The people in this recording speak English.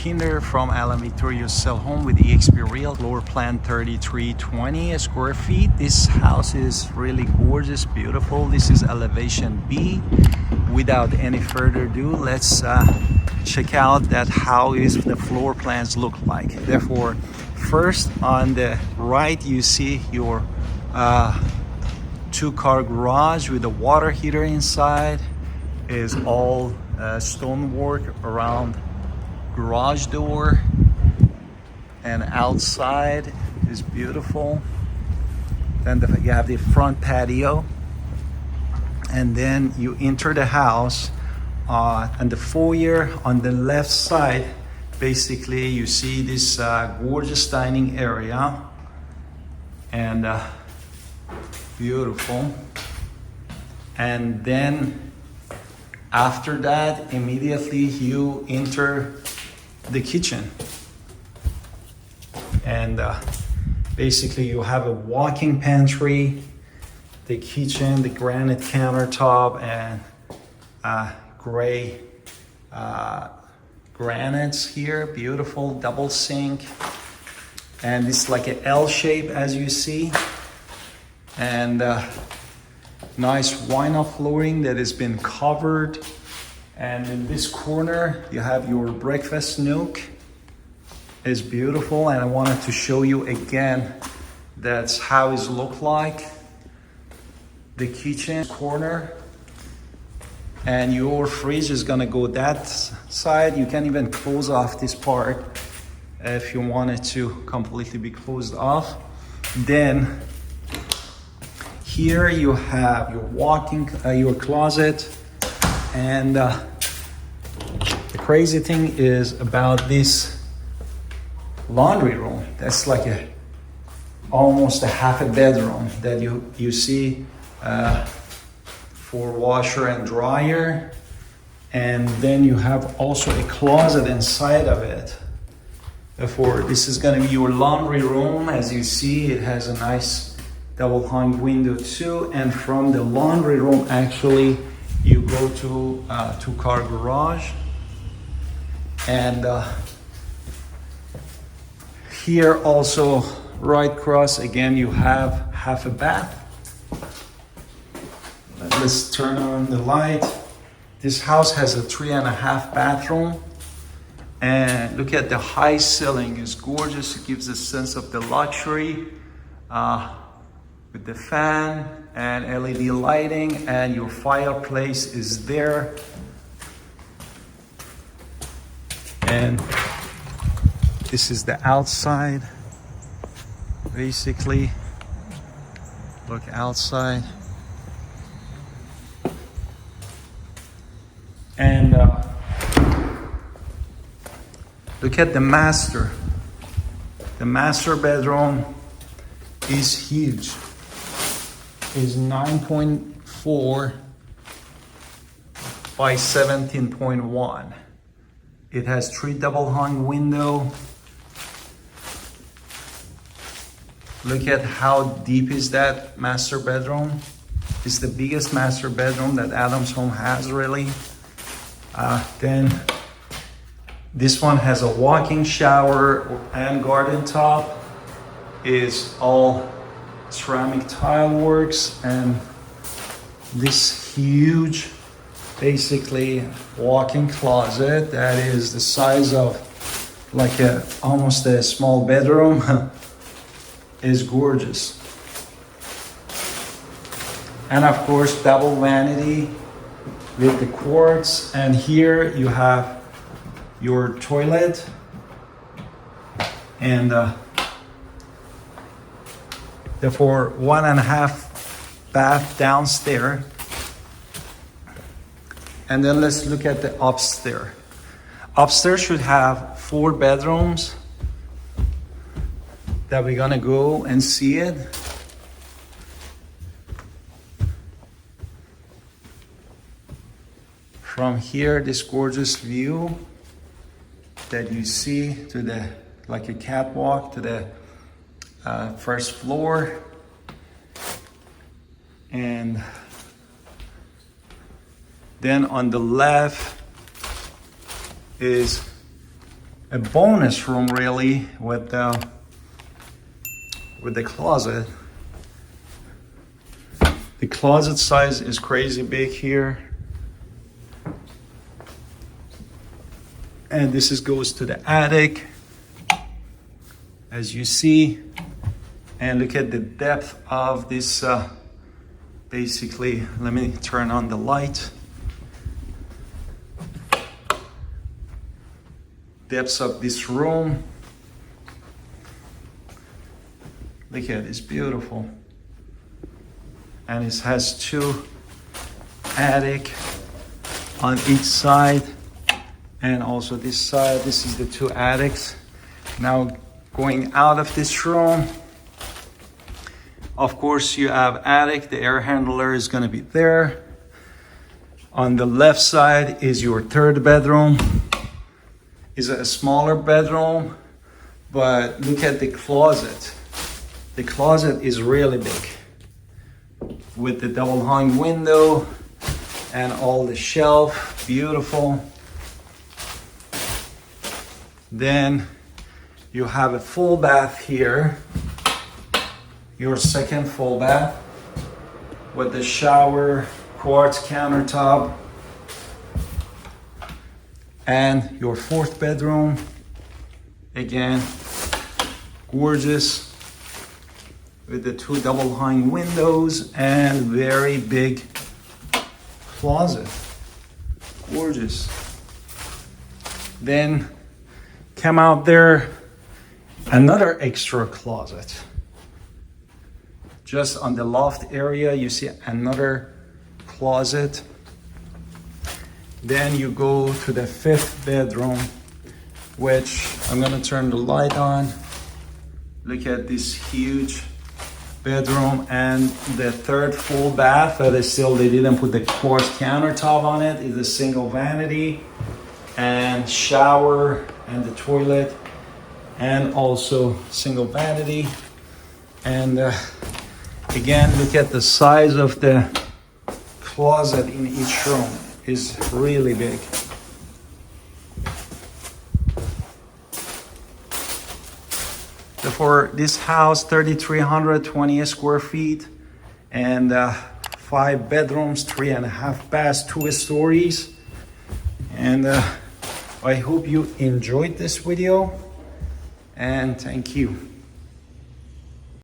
Pinder from Alan Victoria's Sell Home with EXP Real. Floor plan 3320 square feet. This house is really gorgeous, beautiful. This is elevation B. Without any further ado, let's check out that how is the floor plans look like. Therefore, first on the right you see your two-car garage with a water heater inside. Is all stonework around garage door, and outside is beautiful. Then you have the front patio, and then you enter the house and the foyer on the left side. Basically you see this gorgeous dining area, and beautiful. And then after that, immediately you enter the kitchen, and basically you have a walk-in pantry, the kitchen, the granite countertop, and gray granites here, beautiful double sink, and it's like an L shape as you see, and nice vinyl flooring that has been covered. And in this corner you have your breakfast nook. It's beautiful, and I wanted to show you again that's how it look like, the kitchen corner. And your fridge is gonna go that side. You can even close off this part if you want it to completely be closed off. Then here you have your walk-in, your closet, and the crazy thing is about this laundry room. That's like almost a half a bedroom that you see for washer and dryer, and then you have also a closet inside of it. Therefore, this is going to be your laundry room. As you see, it has a nice double hung window too, and from the laundry room actually you go to two-car garage. And here also right across again you have half a bath. Let's turn on the light. This house has a 3.5 bathroom, and look at the high ceiling, is gorgeous. It gives a sense of the luxury with the fan and LED lighting, and your fireplace is there. And this is the outside. Basically, look outside. And look at the master. The master bedroom is huge. Is 9.4 by 17.1. It has 3 double hung window. Look at how deep is that master bedroom. It's the biggest master bedroom that Adam's Home has, really. Then this one has a walk-in shower and garden top. Is all ceramic tile works, and this huge basically walk-in closet that is the size of like almost a small bedroom is gorgeous. And of course double vanity with the quartz, and here you have your toilet, and therefore 1.5 bath downstairs. And then let's look at the upstairs. Upstairs should have 4 bedrooms that we're gonna go and see it. From here, this gorgeous view that you see to the, like a catwalk to the first floor. And then on the left is a bonus room really with the closet. The closet size is crazy big here. And this goes to the attic, as you see. And look at the depth of this. Basically, let me turn on the light. Depths of this room. Look at it, it's beautiful. And it has two attic on each side. And also this side, this is the two attics. Now going out of this room, of course you have attic, the air handler is gonna be there. On the left side is your third bedroom. It's a smaller bedroom, but look at the closet. The closet is really big with the double hung window and all the shelf, beautiful. Then you have a full bath here, your second full bath with the shower, quartz countertop, and your fourth bedroom. Again, gorgeous with the two double hung windows and very big closet. Gorgeous. Then come out there, another extra closet. Just on the loft area, you see another closet. Then you go to the fifth bedroom, which I'm gonna turn the light on. Look at this huge bedroom, and the third full bath that is still, they didn't put the quartz countertop on it, is a single vanity and shower and the toilet, and also single vanity. And again, look at the size of the closet in each room, is really big. So for this house, 3,320 square feet and 5 bedrooms, 3.5 baths, 2 stories. And I hope you enjoyed this video, and thank you.